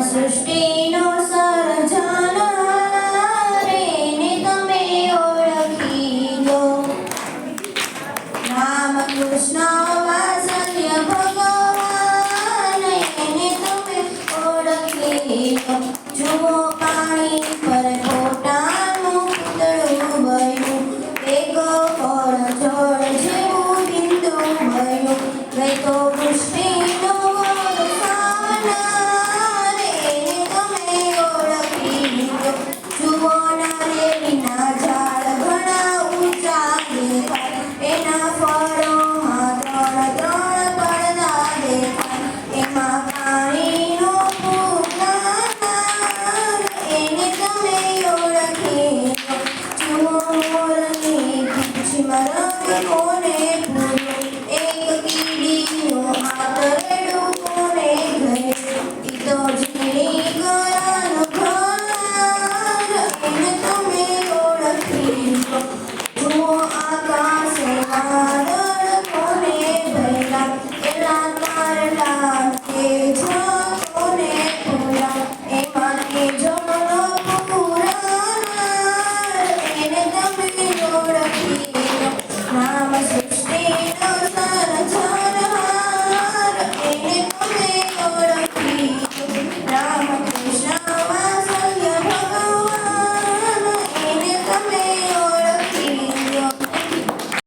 સૃષ્ટિનો સર્જનાર એને તમે ઓળખી લો. રામ કૃષ્ણ વાત્સલ્ય ભગવાન એને તમે ઓળખી લો. જુઓ પાણી પર ફોટાનું પૂતળું બન્યું, એક ફળ જળ જેવું બિંદુ બન્યું. વે તો પુષ્પે